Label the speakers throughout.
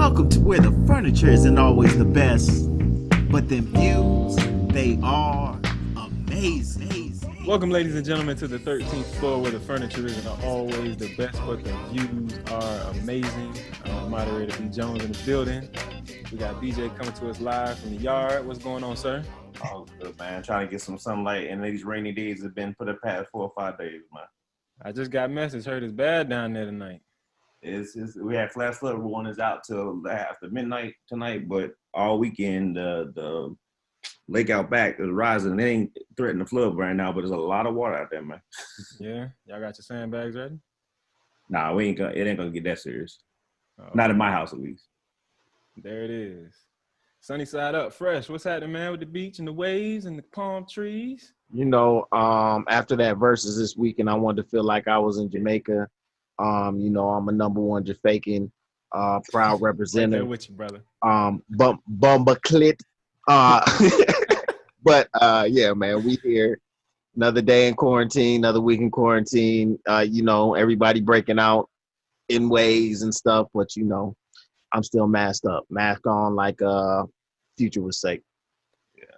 Speaker 1: Welcome to where the furniture isn't always the best, but them views, they are amazing.
Speaker 2: Welcome, ladies and gentlemen, to the 13th floor where the furniture isn't always the best, but the views are amazing. I'm the moderator, B. Jones, in the building. We got BJ coming to us live from the yard. What's going on, sir?
Speaker 3: Oh, good, man. Trying to get some sunlight, and these rainy days have been for the past 4 or 5 days, man.
Speaker 2: I just got a message. Heard it's bad down there tonight.
Speaker 3: We had flash flood warnings out till after midnight tonight, but all weekend the lake out back is rising. It ain't threatening to flood right now, but there's a lot of water out there, man.
Speaker 2: Yeah, y'all got your sandbags ready?
Speaker 3: Nah, it ain't gonna get that serious.
Speaker 2: Oh,
Speaker 3: Not in my house, at least.
Speaker 2: there it is. Sunny side up, fresh. What's happening, man, with the beach and the waves and the palm trees?
Speaker 4: You know, after that versus this weekend, I wanted to feel like I was in Jamaica. You know, I'm a number one Jamaican, proud
Speaker 2: Right there
Speaker 4: representative.
Speaker 2: with you, brother.
Speaker 4: Bumba clit. But yeah, man, we here. Another day in quarantine, another week in quarantine. You know, everybody breaking out in ways and stuff, but you know, I'm still masked up, mask on, like Future would say.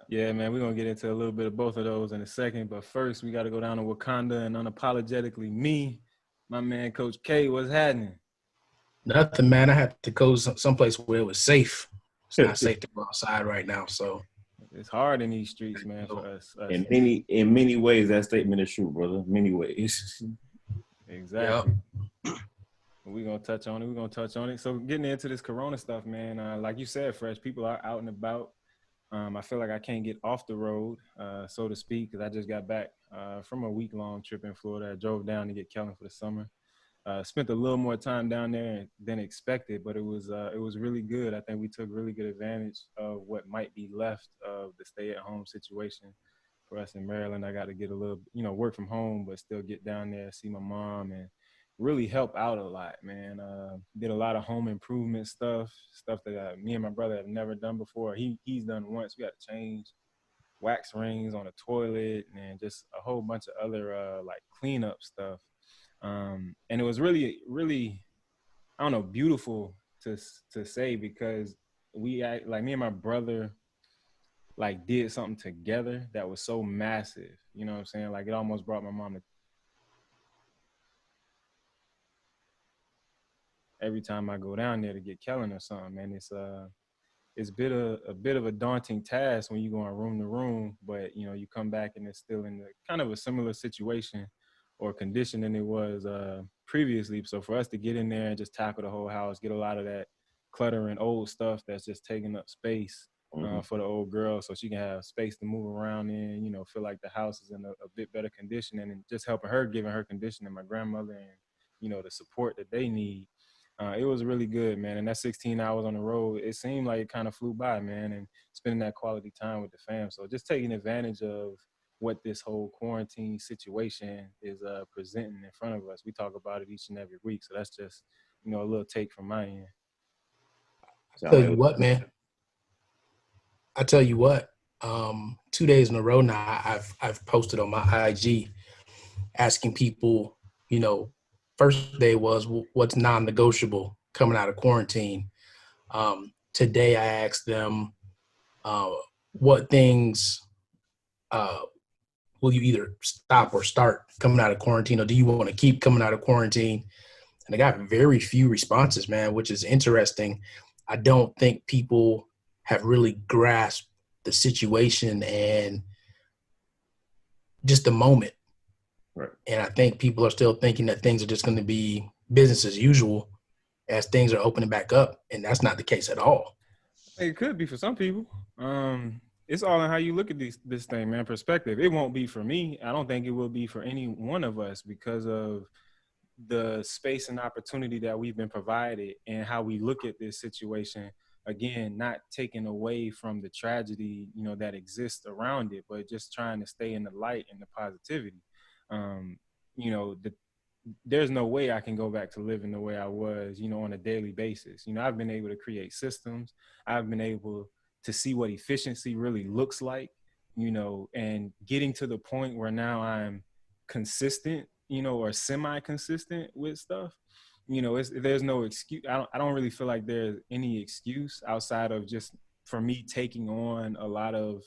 Speaker 2: Yeah, man, we're going to get into a little bit of both of those in a second. But first, we got to go down to Wakanda and unapologetically me, my man, Coach K. What's happening?
Speaker 5: Nothing, man. I had to go someplace where it was safe. It's not safe to go outside right now. So
Speaker 2: It's hard in these streets, man, for us.
Speaker 3: In many ways, that statement is true, brother. Many ways.
Speaker 2: Exactly. We're going to touch on it. So getting into this corona stuff, man, like you said, Fresh, people are out and about. I feel like I can't get off the road, so to speak, because I just got back from a week-long trip in Florida. I drove down to get Kellen for the summer. Spent a little more time down there than expected, but it was really good. I think we took really good advantage of what might be left of the stay-at-home situation for us in Maryland. I got to get a little, work from home, but still get down there, see my mom, and really help out a lot, man. Did a lot of home improvement stuff that me and my brother have never done before. He's done once. We got to change wax rings on the toilet and just a whole bunch of other like cleanup stuff. And it was really, really, I don't know, beautiful to say, because me and my brother like did something together that was so massive. You know what I'm saying? Like it almost brought my mom to every time I go down there to get Kellen or something, man. It's a bit of a daunting task when you go room to room, but you come back and it's still in kind of a similar situation or condition than it was previously. So for us to get in there and just tackle the whole house, get a lot of that clutter and old stuff that's just taking up space for the old girl, so she can have space to move around in, feel like the house is in a bit better condition, and just helping her, giving her condition, and my grandmother, and the support that they need. It was really good, man. And that 16 hours on the road, it seemed like it kind of flew by, man, and spending that quality time with the fam. So just taking advantage of what this whole quarantine situation is presenting in front of us. We talk about it each and every week. So that's just, a little take from my end.
Speaker 5: I tell you what, man. 2 days in a row now, I've posted on my IG asking people, first day was what's non-negotiable coming out of quarantine. Today I asked them what things will you either stop or start coming out of quarantine, or do you want to keep coming out of quarantine? And I got very few responses, man, which is interesting. I don't think people have really grasped the situation and just the moment.
Speaker 3: Right.
Speaker 5: And I think people are still thinking that things are just going to be business as usual as things are opening back up. And that's not the case at all.
Speaker 2: It could be for some people. It's all in how you look at this thing, man, perspective. It won't be for me. I don't think it will be for any one of us because of the space and opportunity that we've been provided and how we look at this situation. Again, not taking away from the tragedy, that exists around it, but just trying to stay in the light and the positivity. There's no way I can go back to living the way I was, on a daily basis. I've been able to create systems. I've been able to see what efficiency really looks like, and getting to the point where now I'm consistent, or semi-consistent with stuff. there's no excuse. I don't really feel like there's any excuse outside of just for me taking on a lot of,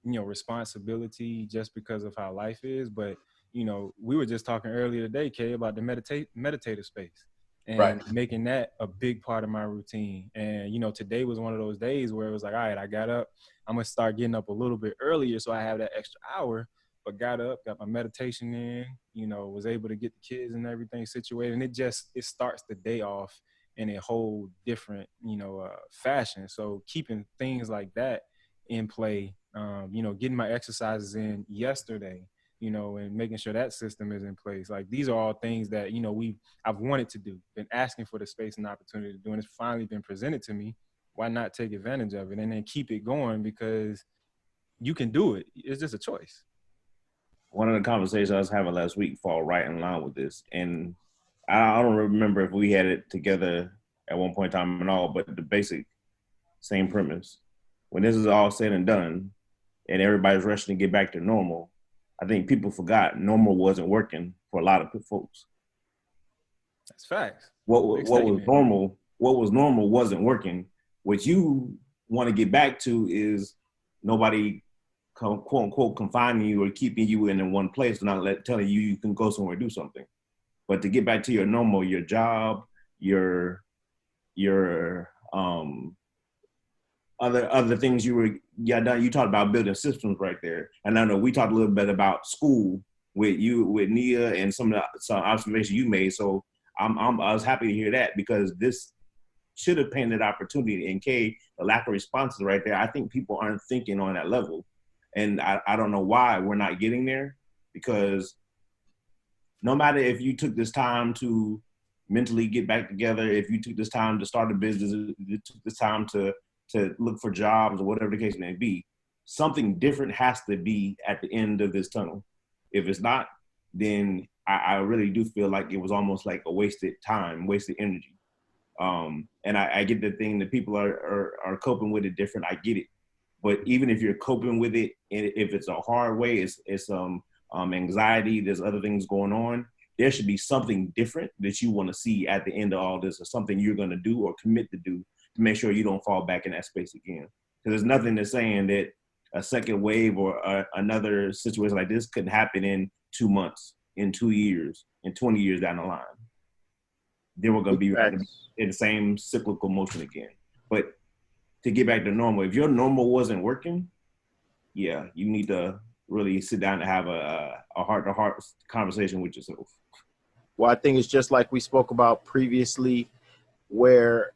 Speaker 2: responsibility just because of how life is. But, we were just talking earlier today, Kay, about the meditative space and
Speaker 5: Right.
Speaker 2: making that a big part of my routine. And, today was one of those days where it was like, all right, I got up, I'm going to start getting up a little bit earlier so I have that extra hour, but got up, got my meditation in, was able to get the kids and everything situated. And it starts the day off in a whole different, fashion. So keeping things like that in play, getting my exercises in yesterday, and making sure that system is in place. Like, these are all things that, I've wanted to do, been asking for the space and opportunity to do, and it's finally been presented to me. Why not take advantage of it and then keep it going, because you can do it. It's just a choice.
Speaker 3: One of the conversations I was having last week fall right in line with this. And I don't remember if we had it together at one point in time and all, but the basic same premise. When this is all said and done and everybody's rushing to get back to normal, I think people forgot normal wasn't working for a lot of folks.
Speaker 2: That's facts.
Speaker 3: What was normal wasn't working. What you want to get back to is nobody, quote unquote, confining you or keeping you in one place, not telling you can go somewhere and do something. But to get back to your normal, your job, your other things done. You talked about building systems right there, and I know we talked a little bit about school with Nia and some observations you made. So I was happy to hear that, because this should have painted opportunity. And Kay, the lack of responses right there, I think people aren't thinking on that level. And I don't know why we're not getting there, because no matter if you took this time to mentally get back together, if you took this time to start a business, if you took this time to look for jobs or whatever the case may be, something different has to be at the end of this tunnel. If it's not, then I really do feel like it was almost like a wasted time, wasted energy. And I get the thing that people are coping with it different. I get it. But even if you're coping with it, and if it's a hard way, it's anxiety, there's other things going on, there should be something different that you want to see at the end of all this, or something you're going to do or commit to do to make sure you don't fall back in that space again. Because there's nothing that's saying that a second wave or another situation like this couldn't happen in 2 months, in 2 years, in 20 years down the line. Then we're going to be in the same cyclical motion again. But to get back to normal, if your normal wasn't working, yeah, you need to really sit down and have a heart-to-heart conversation with yourself.
Speaker 4: Well, I think it's just like we spoke about previously, where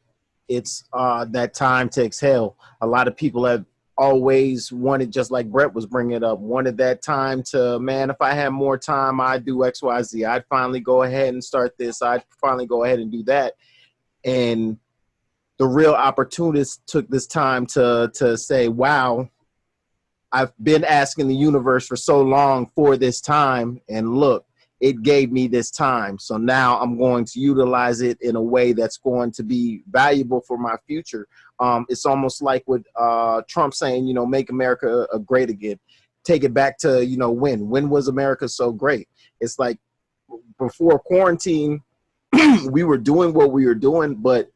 Speaker 4: it's that time to exhale. A lot of people have always wanted, just like Brett was bringing it up, wanted that time to, man, if I had more time, I'd do X, Y, Z. I'd finally go ahead and start this. I'd finally go ahead and do that. And the real opportunist took this time to say, wow, I've been asking the universe for so long for this time, and look, it gave me this time. So now I'm going to utilize it in a way that's going to be valuable for my future. It's almost like with Trump saying, make America great again. Take it back to, when was America so great? It's like before quarantine, we were doing what we were doing, but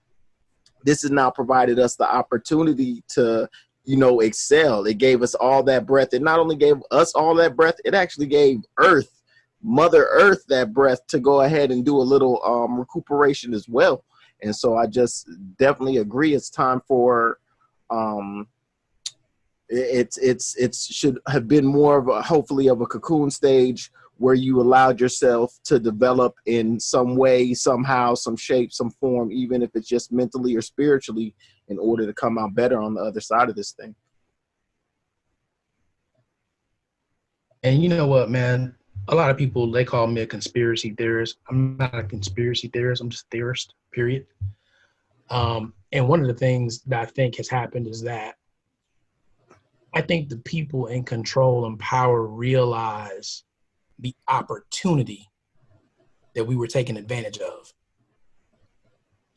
Speaker 4: this has now provided us the opportunity to, excel. It gave us all that breath. It not only gave us all that breath, it actually gave Earth, Mother Earth, that breath to go ahead and do a little recuperation as well. And so I just definitely agree. It's time for it should have been more of a, hopefully, of a cocoon stage where you allowed yourself to develop in some way, somehow, some shape, some form, even if it's just mentally or spiritually, in order to come out better on the other side of this thing.
Speaker 5: And you know what, man? A lot of people, they call me a conspiracy theorist. I'm not a conspiracy theorist. I'm just a theorist, period. And one of the things that I think has happened is that I think the people in control and power realize the opportunity that we were taking advantage of.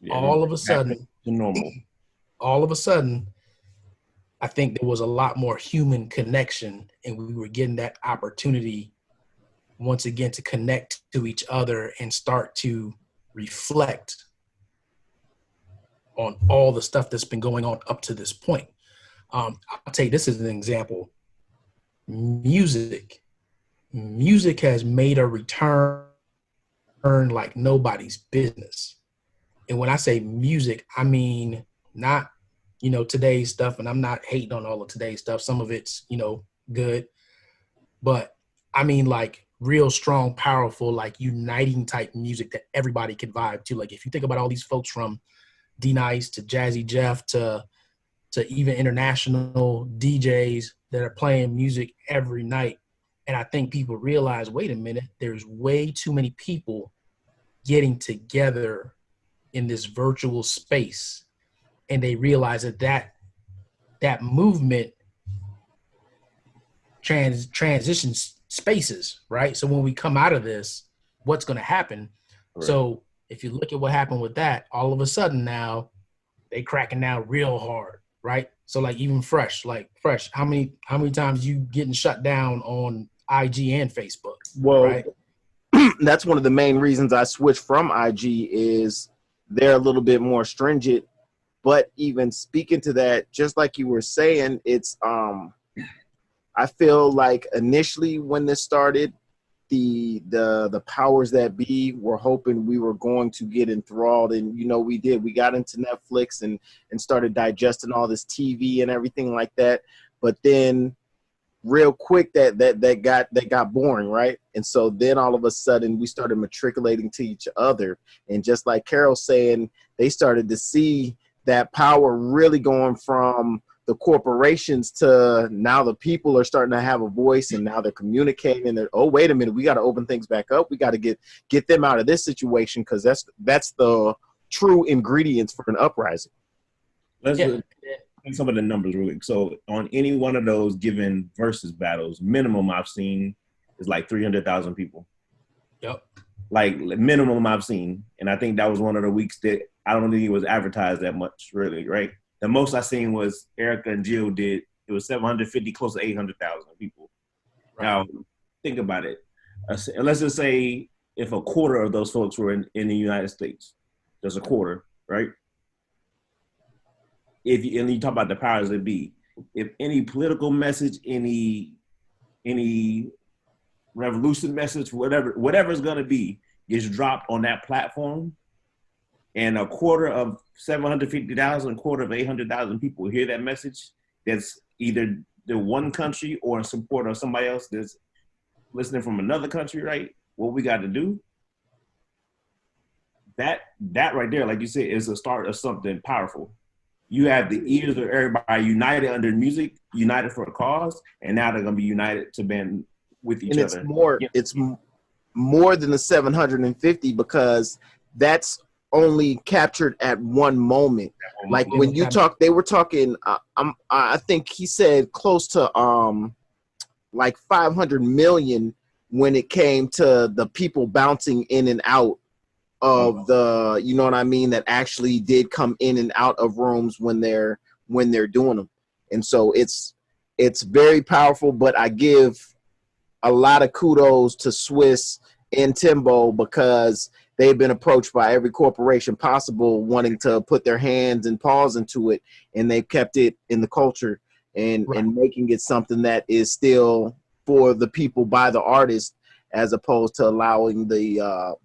Speaker 3: Yeah,
Speaker 5: all of a sudden,
Speaker 3: normal.
Speaker 5: All of a sudden, I think there was a lot more human connection, and we were getting that opportunity once again to connect to each other and start to reflect on all the stuff that's been going on up to this point. I'll take this as an example. Music has made a return like nobody's business. And when I say music, I mean not, today's stuff, and I'm not hating on all of today's stuff. Some of it's, good, but I mean like real strong, powerful, like uniting type music that everybody can vibe to. Like if you think about all these folks from D-Nice to Jazzy Jeff to even international DJs that are playing music every night. And I think people realize, wait a minute, there's way too many people getting together in this virtual space. And they realize that movement transitions spaces, right? So when we come out of this, what's going to happen?
Speaker 3: Right.
Speaker 5: So if you look at what happened with that, all of a sudden now they cracking down real hard, right? So like even Fresh, how many times you getting shut down on IG and Facebook?
Speaker 4: Well,
Speaker 5: right?
Speaker 4: That's one of the main reasons I switched from IG is they're a little bit more stringent. But even speaking to that, just like you were saying, it's I feel like initially when this started, the powers that be were hoping we were going to get enthralled, and we did. We got into Netflix and started digesting all this TV and everything like that. But then real quick that got boring, right? And so then all of a sudden we started matriculating to each other, and just like Carol's saying, they started to see that power really going from the corporations to now the people are starting to have a voice, and now they're communicating. And oh, wait a minute, we got to open things back up. We got to get them out of this situation, because that's the true ingredients for an uprising.
Speaker 3: Let's look at some of the numbers really. So on any one of those given versus battles, minimum I've seen is like 300,000 people.
Speaker 5: Yep.
Speaker 3: Like minimum I've seen. And I think that was one of the weeks that I don't think it was advertised that much, really, right? The most I seen was Erica and Jill did. It was 750, close to 800,000 people. Right. Now, think about it. Let's just say if a quarter of those folks were in the United States, just a quarter, right? And you talk about the powers that be, if any political message, any revolution message, whatever it's gonna be, gets dropped on that platform, and a quarter of 750,000, a quarter of 800,000 people hear that message, that's either the one country or in support of somebody else that's listening from another country, right? What we got to do, that right there, like you said, is a start of something powerful. You have the ears of everybody united under music, united for a cause, and now they're gonna be united to band with each other.
Speaker 4: It's more than the 750, because that's only captured at one moment. Like when you talk, they were talking. I think he said close to like 500 million when it came to the people bouncing in and out of the, you know what I mean, that actually did come in and out of rooms when they're doing them. And so it's very powerful. But I give a lot of kudos to Swiss and Timbo, because they've been approached by every corporation possible wanting to put their hands and paws into it, and they've kept it in the culture and making it something that is still for the people by the artist, as opposed to allowing the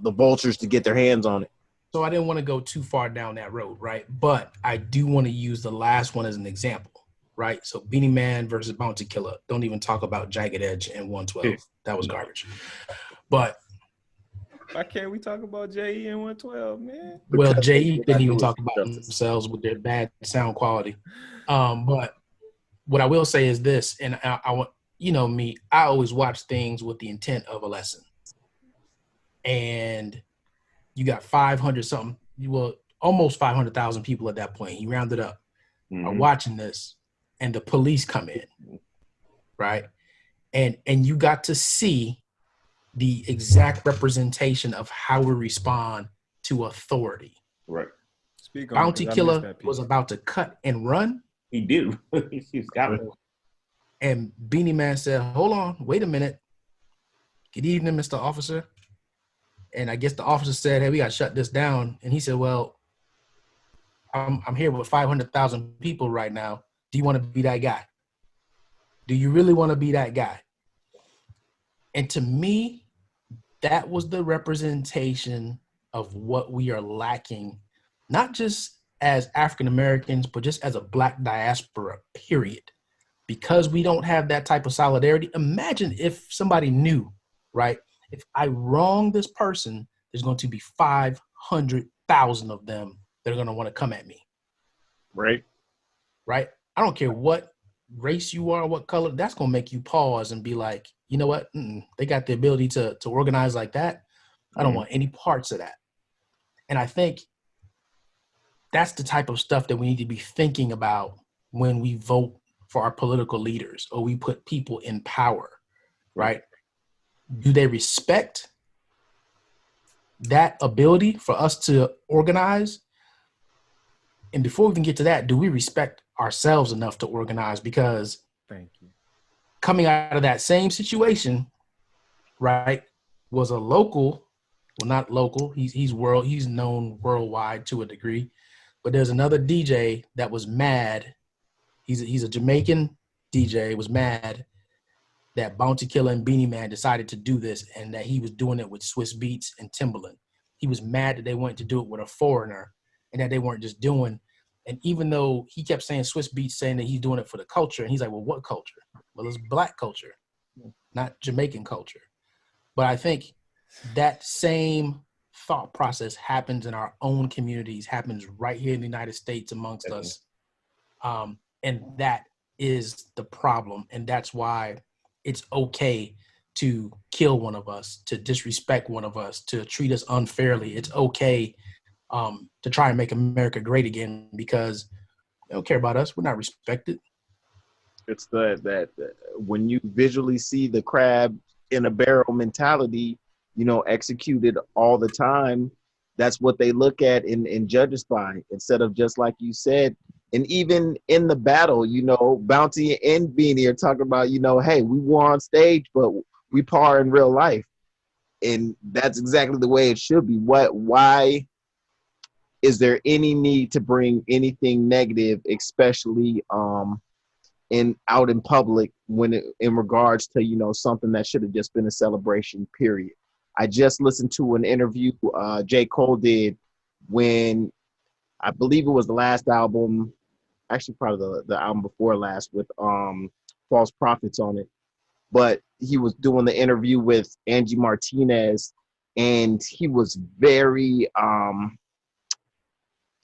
Speaker 4: vultures to get their hands on it.
Speaker 5: So I didn't want to go too far down that road, right? But I do want to use the last one as an example, right? So Beanie Man versus Bounty Killer. Don't even talk about Jagged Edge and 112. That was garbage. But
Speaker 2: why can't we talk about J.E. and 112, man?
Speaker 5: Well, J.E. didn't even talk about themselves with their bad sound quality. But what I will say is this, and I want, me, I always watch things with the intent of a lesson. And you got 500 something, almost 500,000 people at that point. He rounded up, are watching this, and the police come in, right? And you got to see the exact representation of how we respond to authority.
Speaker 3: Right.
Speaker 5: Bounty Killer was about to cut and run.
Speaker 3: He did. He's got it.
Speaker 5: And Beanie Man said, hold on, wait a minute. Good evening, Mr. Officer. And I guess the officer said, "Hey, we got to shut this down." And he said, "Well, I'm here with 500,000 people right now. Do you want to be that guy? Do you really want to be that guy?" And to me, that was the representation of what we are lacking, not just as African Americans, but just as a Black diaspora, period. Because we don't have that type of solidarity. Imagine if somebody knew, right? If I wrong this person, there's going to be 500,000 of them that are going to want to come at me,
Speaker 4: Right.
Speaker 5: right? I don't care what race you are, what color. That's going to make you pause and be like, you know what? They got the ability to organize like that. I don't want any parts of that. And I think that's the type of stuff that we need to be thinking about when we vote for our political leaders or we put people in power, right? Do they respect that ability for us to organize? And before we even get to that, do we respect ourselves enough to organize? Because
Speaker 2: Thank you.
Speaker 5: coming out of that same situation, right, was a local, well, not local, he's known worldwide to a degree, but there's another DJ that was mad. He's a Jamaican DJ, was mad that Bounty Killer and Beanie Man decided to do this and that he was doing it with Swiss Beats and Timbaland. He was mad that they went to do it with a foreigner and that they weren't just doing. And even though he kept saying Swiss Beats, saying that he's doing it for the culture, and he's like, well, what culture? Well, it's Black culture, not Jamaican culture. But I think that same thought process happens in our own communities, happens right here in the United States amongst us. And that is the problem. And that's why it's okay to kill one of us, to disrespect one of us, to treat us unfairly. It's okay to try and make America great again because they don't care about us. We're not respected.
Speaker 4: It's that when you visually see the crab in a barrel mentality, executed all the time, that's what they look at and judge us by, instead of just like you said. And even in the battle, Bounty and Beanie are talking about, hey, we were on stage, but we par in real life. And that's exactly the way it should be. Why is there any need to bring anything negative, especially out in public in regards to, something that should have just been a celebration, period. I just listened to an interview J. Cole did when I believe it was the last album, actually probably the album before last, with False Prophets on it. But he was doing the interview with Angie Martinez, and he was very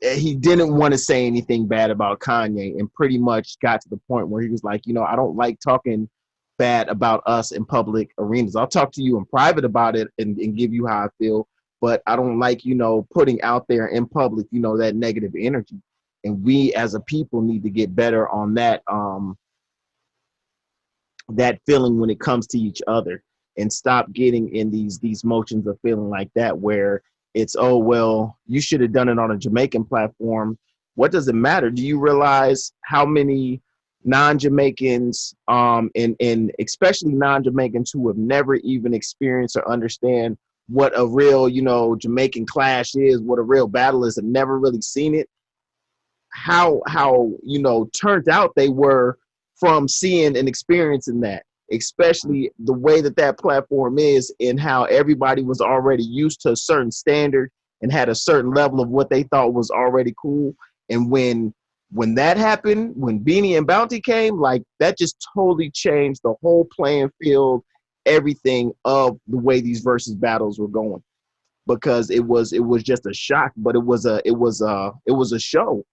Speaker 4: he didn't want to say anything bad about Kanye, and pretty much got to the point where he was like, I don't like talking bad about us in public arenas. I'll talk to you in private about it and give you how I feel, but I don't like, putting out there in public, that negative energy. And we as a people need to get better on that, that feeling when it comes to each other, and stop getting in these motions of feeling like that, where it's, oh, well, you should have done it on a Jamaican platform. What does it matter? Do you realize how many non-Jamaicans, and especially non-Jamaicans who have never even experienced or understand what a real, Jamaican clash is, what a real battle is, and never really seen it, how turned out they were from seeing and experiencing that, especially the way that platform is, and how everybody was already used to a certain standard and had a certain level of what they thought was already cool. And when that happened, when Beanie and Bounty came, like, that just totally changed the whole playing field, everything of the way these versus battles were going, because it was just a shock, but it was a show.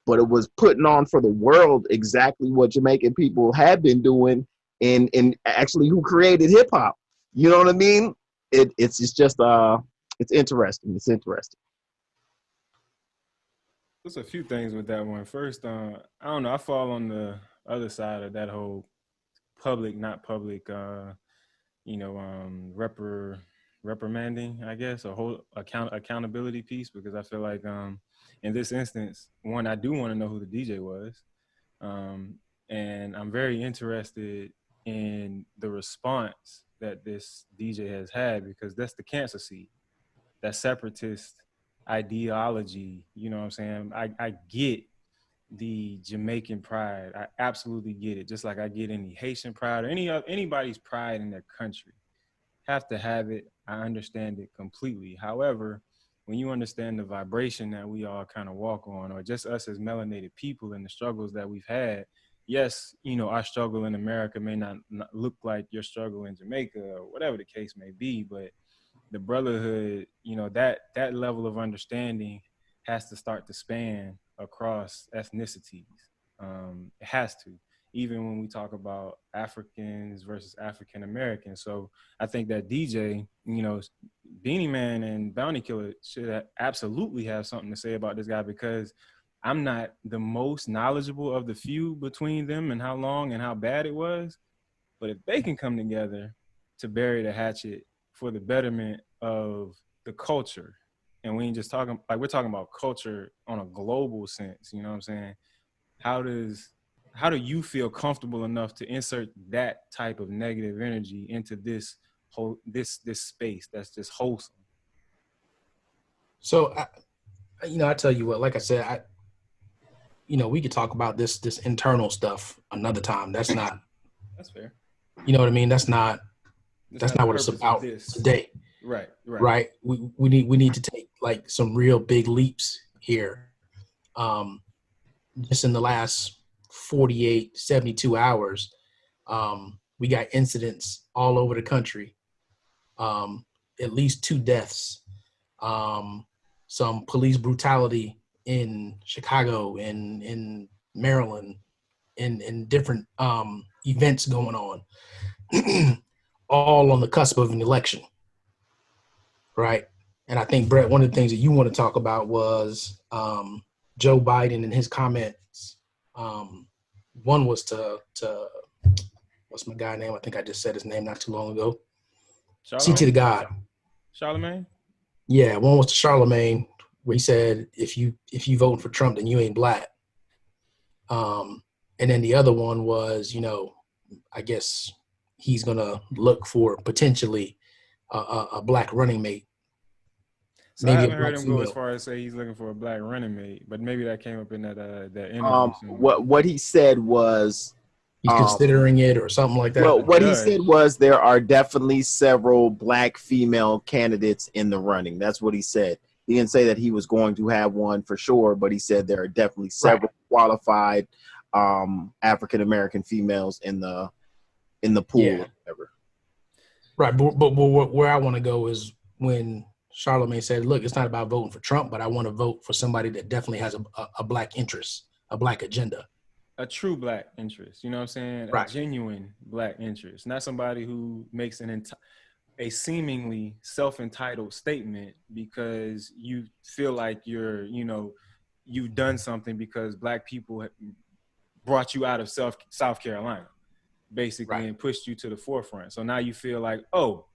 Speaker 4: But it was putting on for the world exactly what Jamaican people had been doing, and actually who created hip hop. You know what I mean? It's just it's interesting. It's interesting.
Speaker 2: There's a few things with that one. First, I don't know. I fall on the other side of that whole public, not public, reprimanding, I guess, a whole accountability piece, because I feel like in this instance, one, I do want to know who the DJ was. And I'm very interested in the response that this DJ has had, because that's the cancer seed. that separatist ideology. You know what I'm saying? I get the Jamaican pride. I absolutely get it. Just like I get any Haitian pride or anybody's pride in their country. Have to have it. I understand it completely. However, when you understand the vibration that we all kind of walk on, or just us as melanated people and the struggles that we've had, yes, you know, our struggle in America may not look like your struggle in Jamaica or whatever the case may be, but the brotherhood, you know, that level of understanding has to start to span across ethnicities. It has to, even when we talk about Africans versus African Americans. So I think that DJ, you know, Beanie Man and Bounty Killer should absolutely have something to say about this guy, because I'm not the most knowledgeable of the feud between them and how long and how bad it was. But if they can come together to bury the hatchet for the betterment of the culture, and we ain't just talking, like, we're talking about culture on a global sense, you know what I'm saying? How do you feel comfortable enough to insert that type of negative energy into this whole this space that's just wholesome?
Speaker 5: So, I tell you what, like I said, we could talk about this internal stuff another time. That's not,
Speaker 2: That's fair.
Speaker 5: you know what I mean? That's not what it's
Speaker 2: the purpose of
Speaker 5: about
Speaker 2: this.
Speaker 5: today.
Speaker 2: Right.
Speaker 5: We need to take like some real big leaps here. Just in the last 48, 72 hours, we got incidents all over the country. At least 2 deaths, some police brutality in Chicago, in Maryland, in different events going on, all on the cusp of an election, right? And I think, Brett, one of the things that you want to talk about was Joe Biden and his comments. One was to what's my guy name? I think I just said his name not too long ago. CT the God.
Speaker 2: Charlemagne?
Speaker 5: Yeah, one was to Charlemagne, where he said, if you vote for Trump, then you ain't black. And then the other one was, I guess he's gonna look for potentially a black running mate.
Speaker 2: So maybe I haven't heard him go as far as say he's looking for a black running mate, but maybe that came up in that interview.
Speaker 4: What he said was
Speaker 5: he's considering it or something like that.
Speaker 4: Well, what he said was there are definitely several black female candidates in the running. That's what he said. He didn't say that he was going to have one for sure, but he said there are definitely several qualified African American females in the pool.
Speaker 5: Yeah.
Speaker 4: Or whatever.
Speaker 5: Right, but where I want to go is when Charlemagne said, "Look, it's not about voting for Trump, but I want to vote for somebody that definitely has a black interest, a black agenda."
Speaker 2: A true black interest, you know what I'm saying?
Speaker 5: Right.
Speaker 2: A genuine black interest, not somebody who makes a seemingly self-entitled statement because you feel like you've done something because black people brought you out of South Carolina, basically, right, and pushed you to the forefront. So now you feel like, oh,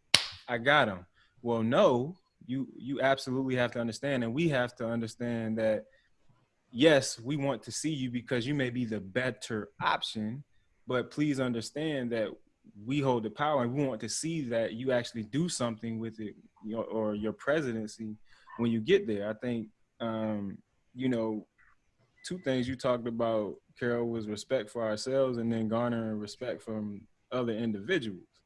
Speaker 2: I got him. Well, no, you absolutely have to understand, and we have to understand that, yes, we want to see you because you may be the better option, but please understand that we hold the power and we want to see that you actually do something with it, or your presidency when you get there. I think, 2 things you talked about, Carol, was respect for ourselves and then garnering respect from other individuals.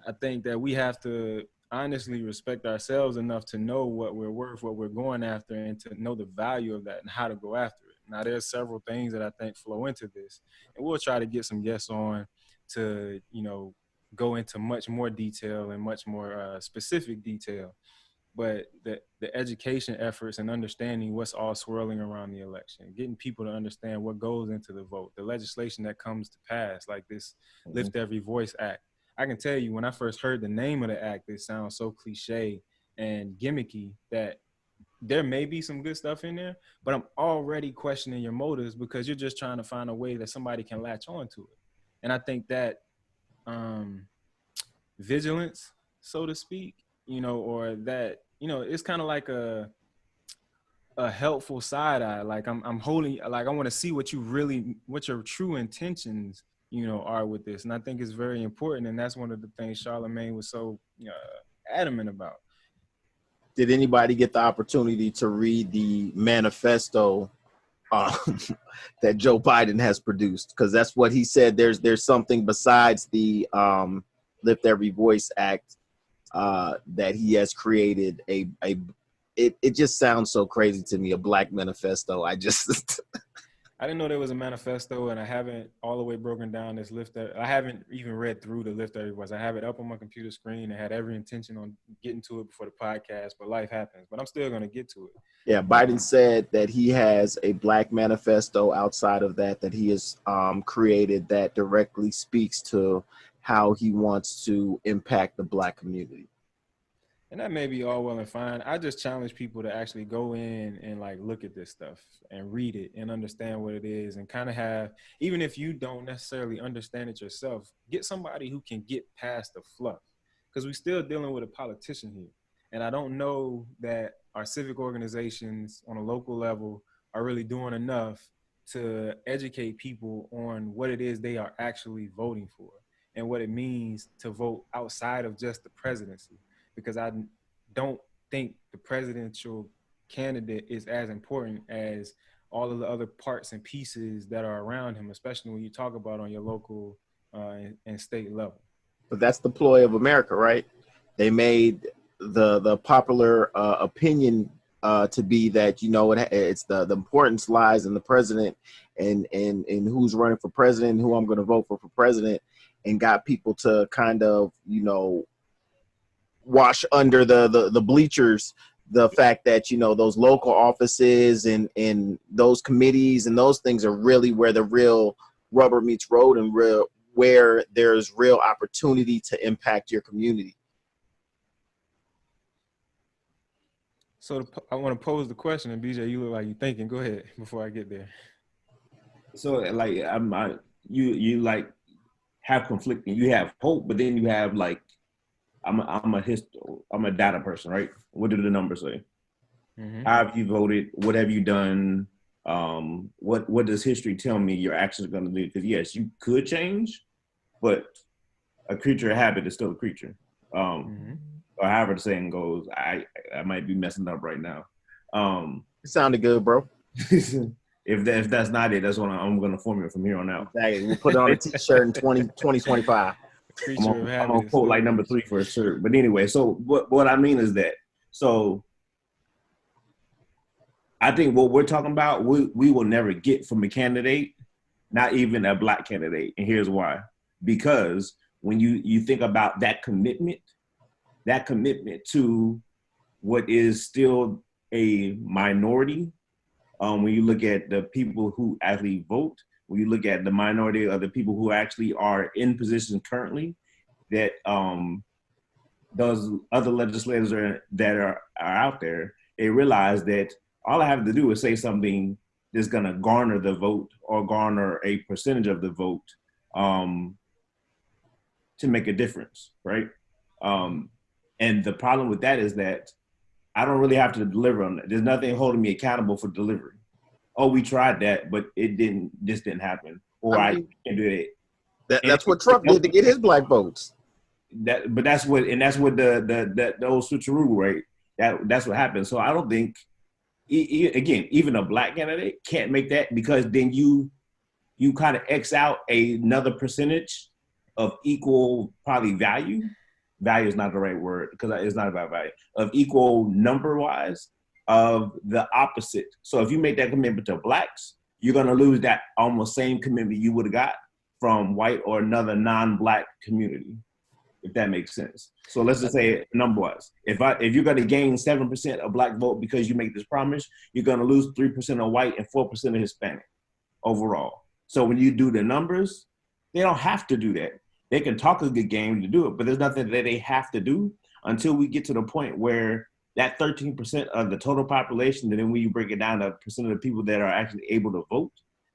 Speaker 2: I think that we have to honestly respect ourselves enough to know what we're worth, what we're going after, and to know the value of that and how to go after it. Now, there's several things that I think flow into this, and we'll try to get some guests on to, go into much more detail and much more specific detail. But the education efforts and understanding what's all swirling around the election, getting people to understand what goes into the vote, the legislation that comes to pass, like this Lift Every Voice Act. I can tell you, when I first heard the name of the act, it sounds so cliche and gimmicky that there may be some good stuff in there, but I'm already questioning your motives because you're just trying to find a way that somebody can latch on to it. And I think that vigilance, so to speak, or that, it's kind of like a helpful side eye. Like I'm holding, like I want to see what your true intentions, are with this. And I think it's very important. And that's one of the things Charlemagne was so adamant about.
Speaker 4: Did anybody get the opportunity to read the manifesto uh, that Joe Biden has produced? Because that's what he said. There's something besides the Lift Every Voice Act that he has created. It just sounds so crazy to me. A black manifesto. I just
Speaker 2: I didn't know there was a manifesto, and I haven't all the way broken down this I haven't even read through the Lift Every Voice. I have it up on my computer screen and had every intention on getting to it before the podcast, but life happens. But I'm still going to get to it.
Speaker 4: Yeah, Biden said that he has a black manifesto outside of that he has created that directly speaks to how he wants to impact the black community.
Speaker 2: And that may be all well and fine. I just challenge people to actually go in and like look at this stuff and read it and understand what it is, and kind of have, even if you don't necessarily understand it yourself, get somebody who can get past the fluff, because we're still dealing with a politician here. And I don't know that our civic organizations on a local level are really doing enough to educate people on what it is they are actually voting for and what it means to vote outside of just the presidency. Because I don't think the presidential candidate is as important as all of the other parts and pieces that are around him, especially when you talk about on your local and state level.
Speaker 4: But that's the ploy of America, right? They made the popular opinion to be that, you know, it's the importance lies in the president and who's running for president, and who I'm going to vote for president, and got people to kind of, you know, wash under the bleachers the fact that, you know, those local offices and those committees and those things are really where the real rubber meets road, and where there's real opportunity to impact your community.
Speaker 2: So I want to pose the question, and BJ, you look like you're thinking. Go ahead before I get there.
Speaker 3: So like you like have conflicting. You have hope, but then you have like I'm a data person, right? What do the numbers say?
Speaker 2: Mm-hmm.
Speaker 3: How have you voted? What have you done? What does history tell me your actions are going to do? Because yes, you could change, but a creature of habit is still a creature.
Speaker 2: Mm-hmm.
Speaker 3: Or however the saying goes. I might be messing up right now.
Speaker 4: It sounded good, bro.
Speaker 3: If that's not it, that's what I'm going to formulate from here on out.
Speaker 4: Exactly. We'll put it on a t-shirt in 2025.
Speaker 2: Creature
Speaker 3: I'm
Speaker 2: of habit.
Speaker 3: gonna quote like number 3 for a shirt. But anyway, so what I mean is that, so I think what we're talking about, we will never get from a candidate, not even a black candidate. And here's why. Because when you think about that commitment to what is still a minority, when you look at the people who actually vote, when you look at the minority of the people who actually are in position currently, that those other legislators that are out there, they realize that all I have to do is say something that's going to garner the vote or garner a percentage of the vote to make a difference, right? And the problem with that is that I don't really have to deliver on that. There's nothing holding me accountable for delivery. Oh, we tried that, but this didn't happen. Or I can't do it.
Speaker 4: That's what Trump did to get his black votes.
Speaker 3: That's what the old switcheroo, right? That's what happened. So I don't think, again, even a black candidate can't make that, because then you kind of X out another percentage of equal probably value. Value is not the right word, because it's not about value, of equal number wise of the opposite. So if you make that commitment to blacks, you're going to lose that almost same commitment you would have got from white or another non-black community, if that makes sense. So let's just say number wise, if you're going to gain 7% of black vote because you make this promise, you're going to lose 3% of white and 4% of Hispanic overall. So when you do the numbers, they don't have to do that. They can talk a good game to do it, but there's nothing that they have to do until we get to the point where that 13% of the total population, and then when you break it down to percent of the people that are actually able to vote,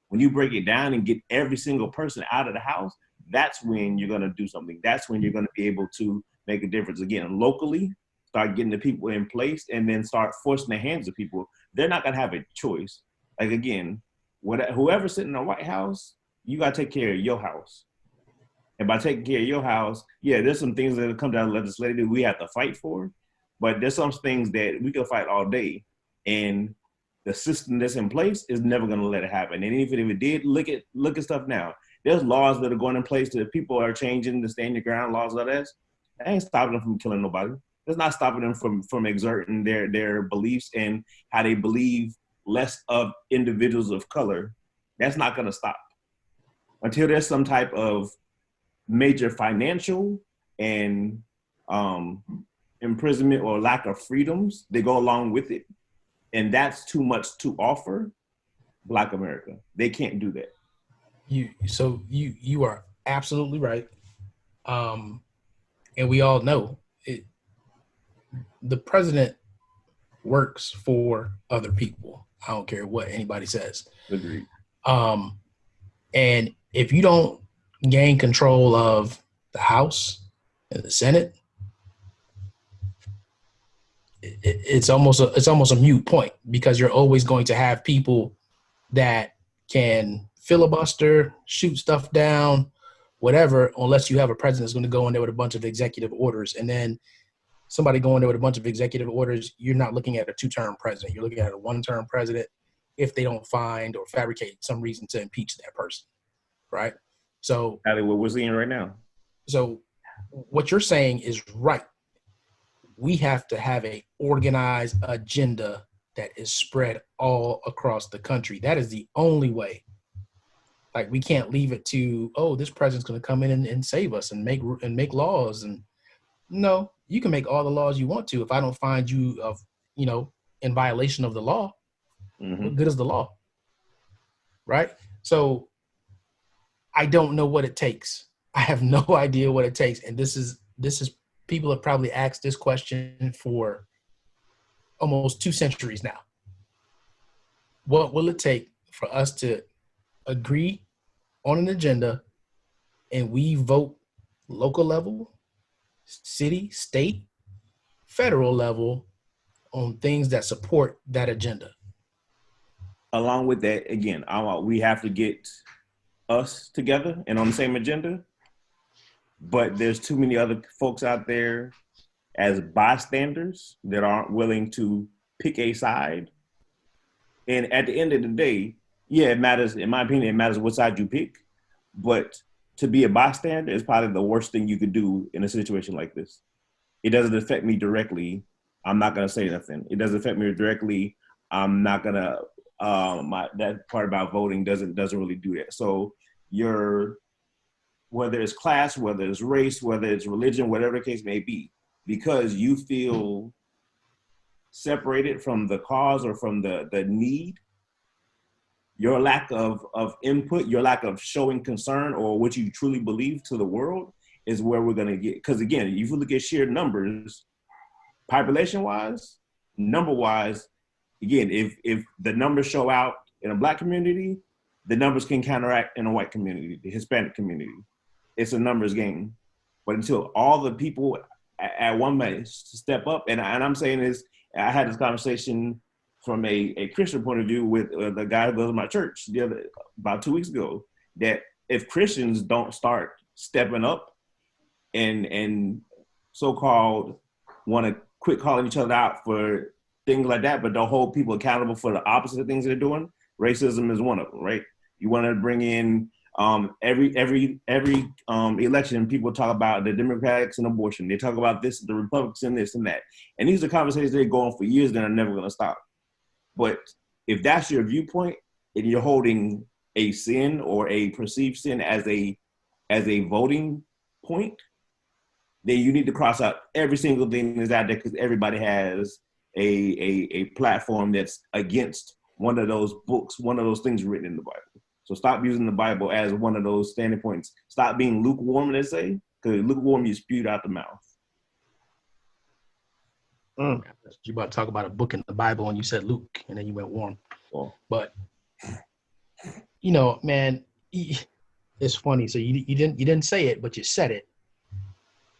Speaker 3: when you break it down and get every single person out of the house, that's when you're going to do something. That's when you're going to be able to make a difference. Again, locally, start getting the people in place, and then start forcing the hands of people. They're not going to have a choice. Like, again, whoever's sitting in the White House, you got to take care of your house. And by taking care of your house, yeah, there's some things that come down legislatively we have to fight for. But there's some things that we can fight all day, and the system that's in place is never going to let it happen. And even if it did, look at stuff now. There's laws that are going in place that people are changing the stand your ground laws like that. That ain't stopping them from killing nobody. It's not stopping them from exerting their beliefs and how they believe less of individuals of color. That's not going to stop until there's some type of major financial and imprisonment or lack of freedoms that go along with it. And that's too much to offer Black America. They can't do that.
Speaker 5: You are absolutely right. And we all know it. The president works for other people. I don't care what anybody says.
Speaker 3: Agreed.
Speaker 5: And if you don't gain control of the House and the Senate, it's almost a moot point, because you're always going to have people that can filibuster, shoot stuff down, whatever, unless you have a president that's going to go in there with a bunch of executive orders. And then somebody going there with a bunch of executive orders, you're not looking at a 2-term president. You're looking at a 1-term president if they don't find or fabricate some reason to impeach that person, right? So
Speaker 3: That's what we're seeing right now.
Speaker 5: So what you're saying is right. We have to have a organized agenda that is spread all across the country. That is the only way. Like, we can't leave it to, oh, this president's going to come in and save us and make laws. And no, you can make all the laws you want to. If I don't find you in violation of the law, what good is the law? Right? So I don't know what it takes. I have no idea what it takes. And this is people have probably asked this question for almost 2 centuries now. What will it take for us to agree on an agenda and we vote local level, city, state, federal level on things that support that agenda?
Speaker 3: Along with that, again, we have to get us together and on the same agenda. But there's too many other folks out there as bystanders that aren't willing to pick a side. And at the end of the day, yeah, it matters. In my opinion, it matters what side you pick. But to be a bystander is probably the worst thing you could do in a situation like this. It doesn't affect me directly. I'm not going to say nothing. It doesn't affect me directly. I'm not going to, that part about voting doesn't really do that. So whether it's class, whether it's race, whether it's religion, whatever the case may be, because you feel separated from the cause or from the need, your lack of input, your lack of showing concern or what you truly believe to the world is where we're going to get. Because again, if you look at sheer numbers, population-wise, number-wise, again, if the numbers show out in a Black community, the numbers can counteract in a white community, the Hispanic community. It's a numbers game. But until all the people at one place step up, and I'm saying this, I had this conversation from a Christian point of view with the guy who goes to my church about 2 weeks ago, that if Christians don't start stepping up and so-called want to quit calling each other out for things like that, but don't hold people accountable for the opposite of things they're doing, racism is one of them, right? You want to bring in every election, people talk about the Democrats and abortion. They talk about this, the Republicans and this and that. And these are conversations that go on for years that are never going to stop. But if that's your viewpoint and you're holding a sin or a perceived sin as a voting point, then you need to cross out every single thing that's out there, because everybody has a platform that's against one of those books, one of those things written in the Bible. So stop using the Bible as one of those standing points. Stop being lukewarm, they say, because lukewarm you spewed out the mouth.
Speaker 5: You about to talk about a book in the Bible and you said Luke and then you went warm.
Speaker 3: Oh.
Speaker 5: But man, it's funny. So you didn't say it, but you said it.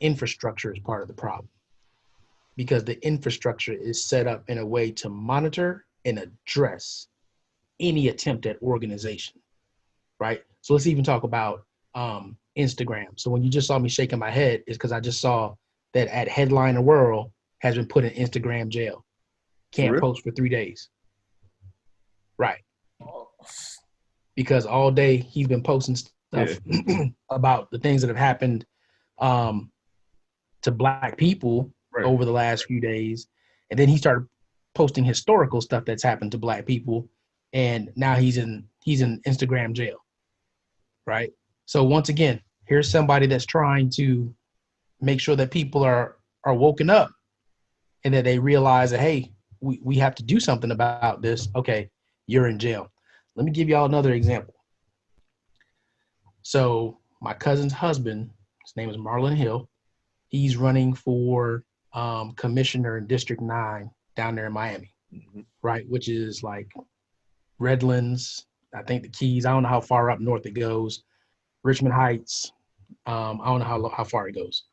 Speaker 5: Infrastructure is part of the problem, because the infrastructure is set up in a way to monitor and address any attempt at organization, right? So let's even talk about Instagram. So when you just saw me shaking my head, is because I just saw that at Headliner World has been put in Instagram jail. Can't
Speaker 3: real?
Speaker 5: post for 3 days. Right. Because all day he's been posting stuff about the things that have happened to Black people
Speaker 3: Right.
Speaker 5: over the last few days. And then he started posting historical stuff that's happened to Black people. And now he's in Instagram jail. Right. So once again, here's somebody that's trying to make sure that people are woken up and that they realize that, hey, we have to do something about this. Okay, you're in jail. Let me give y'all another example. So my cousin's husband, his name is Marlon Hill. He's running for commissioner in District 9 down there in Miami, right? Which is like Redlands, I think the Keys. I don't know how far up north it goes. Richmond Heights. I don't know how far it goes.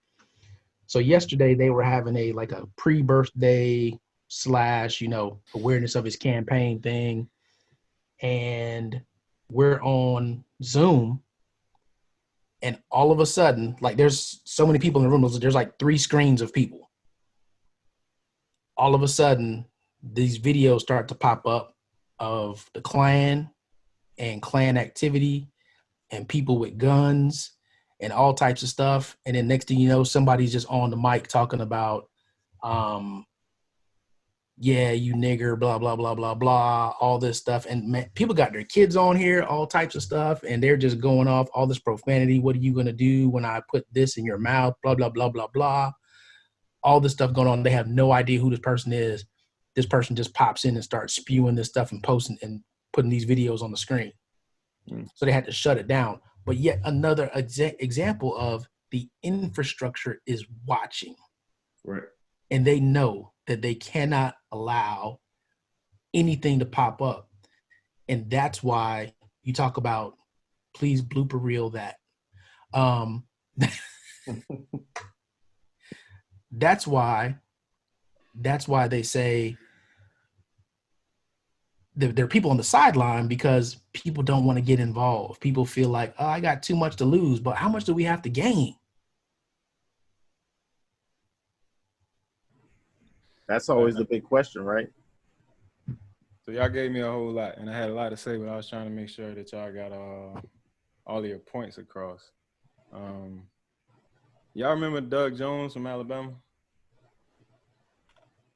Speaker 5: So yesterday they were having a pre-birthday / awareness of his campaign thing. And we're on Zoom. And all of a sudden, like there's so many people in the room, there's like 3 screens of people. All of a sudden, these videos start to pop up of the Klan and Klan activity and people with guns and all types of stuff. And then next thing you know, somebody's just on the mic talking about, yeah, you nigger, blah, blah, blah, blah, blah, all this stuff. And man, people got their kids on here, all types of stuff, and they're just going off all this profanity. What are you going to do when I put this in your mouth? Blah, blah, blah, blah, blah. All this stuff going on. They have no idea who this person is. This person just pops in and starts spewing this stuff and posting and putting these videos on the screen. So they had to shut it down. But yet another example of the infrastructure is watching.
Speaker 3: Right.
Speaker 5: And they know that they cannot allow anything to pop up. And that's why you talk about, please blooper reel that. That's why they say there are people on the sideline, because people don't want to get involved. People feel like, oh, I got too much to lose, but how much do we have to gain?
Speaker 4: That's always the big question, right?
Speaker 2: So y'all gave me a whole lot, and I had a lot to say, but I was trying to make sure that y'all got all of your points across. Y'all remember Doug Jones from Alabama?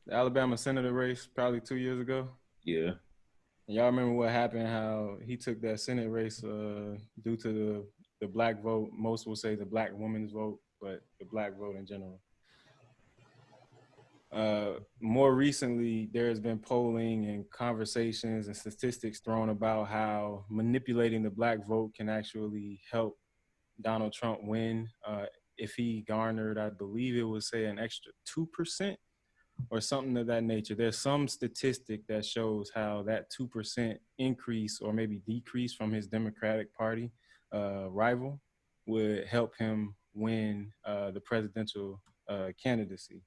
Speaker 2: The Alabama senator race probably 2 years ago?
Speaker 3: Yeah.
Speaker 2: And y'all remember what happened, how he took that Senate race due to the Black vote. Most will say the Black woman's vote, but the Black vote in general. More recently, there's been polling and conversations and statistics thrown about how manipulating the Black vote can actually help Donald Trump win. If he garnered, I believe it would say an extra 2% or something of that nature. There's some statistic that shows how that 2% increase or maybe decrease from his Democratic Party rival would help him win the presidential candidacy.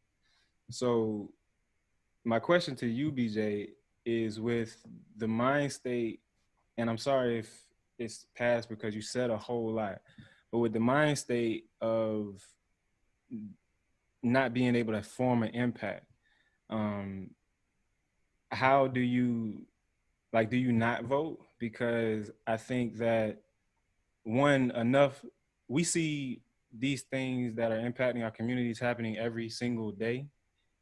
Speaker 2: So my question to you, BJ, is with the mind state, and I'm sorry if it's past because you said a whole lot, but with the mind state of not being able to form an impact, how do you not vote? Because I think that we see these things that are impacting our communities happening every single day.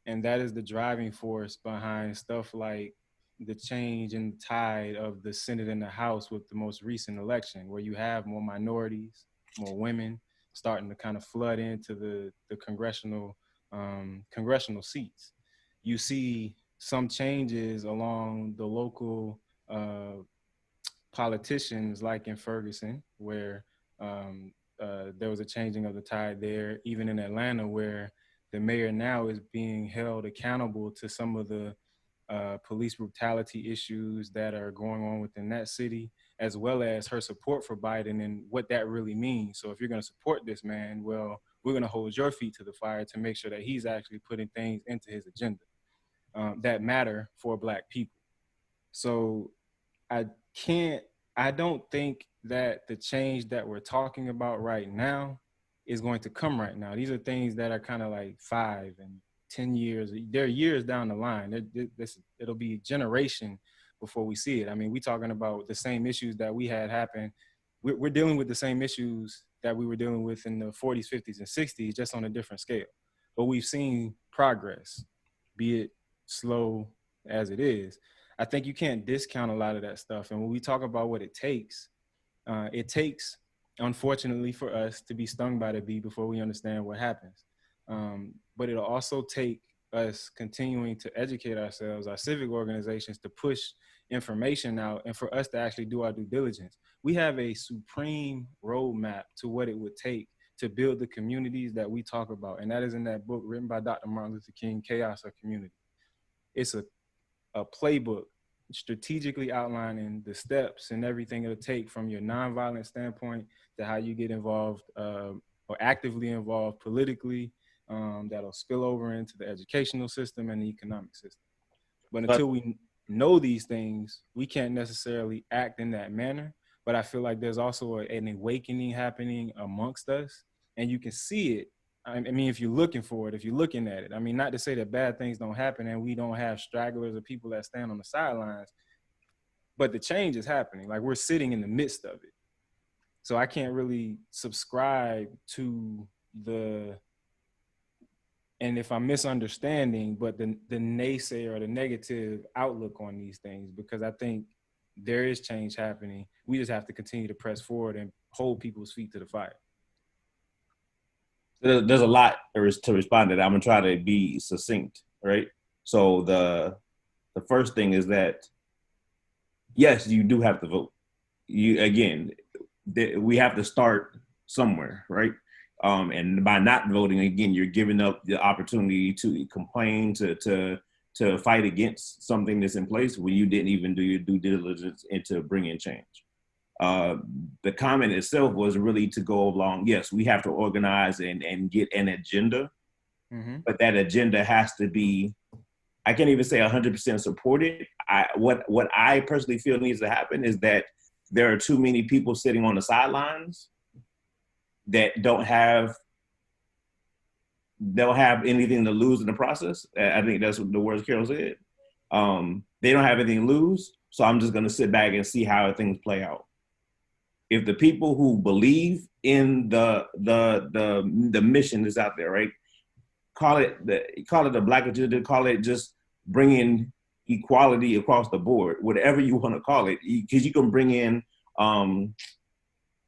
Speaker 2: And that is the driving force behind stuff like the change in the tide of the Senate and the House with the most recent election, where you have more minorities, more women starting to kind of flood into the congressional seats. You see some changes along the local politicians, like in Ferguson, where there was a changing of the tide there, even in Atlanta, where the mayor now is being held accountable to some of the police brutality issues that are going on within that city, as well as her support for Biden and what that really means. So if you're going to support this man, well, we're going to hold your feet to the fire to make sure that he's actually putting things into his agenda that matter for Black people. So I don't think that the change that we're talking about right now is going to come right now. These are things that are kind of like 5 and 10 years. They're years down the line. It'll be a generation before we see it. I mean, we talking about the same issues that we had happen. We're dealing with the same issues that we were dealing with in the 40s, 50s, and 60s, just on a different scale. But we've seen progress, be it slow as it is. I think you can't discount a lot of that stuff. And when we talk about what it takes, unfortunately for us, to be stung by the bee before we understand what happens. But it'll also take us continuing to educate ourselves, our civic organizations, to push information out, and for us to actually do our due diligence. We have a supreme roadmap to what it would take to build the communities that we talk about. And that is in that book written by Dr. Martin Luther King, Chaos or Community. It's a playbook strategically outlining the steps and everything it'll take from your nonviolent standpoint to how you get involved or actively involved politically, that'll spill over into the educational system and the economic system. But until we know these things, we can't necessarily act in that manner. But I feel like there's also an awakening happening amongst us, and you can see it. I mean, if you're looking for it, if you're looking at it, I mean, not to say that bad things don't happen and we don't have stragglers or people that stand on the sidelines, but the change is happening. Like, we're sitting in the midst of it. So I can't really subscribe to and if I'm misunderstanding, but the naysayer or the negative outlook on these things, because I think there is change happening. We just have to continue to press forward and hold people's feet to the fire.
Speaker 3: There's a lot to respond to that. I'm gonna try to be succinct, right? So the first thing is that, yes, you do have to vote. We have to start somewhere, right? And by not voting, again, you're giving up the opportunity to complain, to fight against something that's in place when you didn't even do your due diligence into bringing change. The comment itself was really to go along, yes, we have to organize and get an agenda, but that agenda has to be, I can't even say 100% supported. What I personally feel needs to happen is that there are too many people sitting on the sidelines that don't have anything to lose in the process. I think that's what the words Carol said. They don't have anything to lose, so I'm just gonna sit back and see how things play out. If the people who believe in the mission is out there, right? Call it the Black agenda, call it just bringing equality across the board, whatever you want to call it, because you can bring in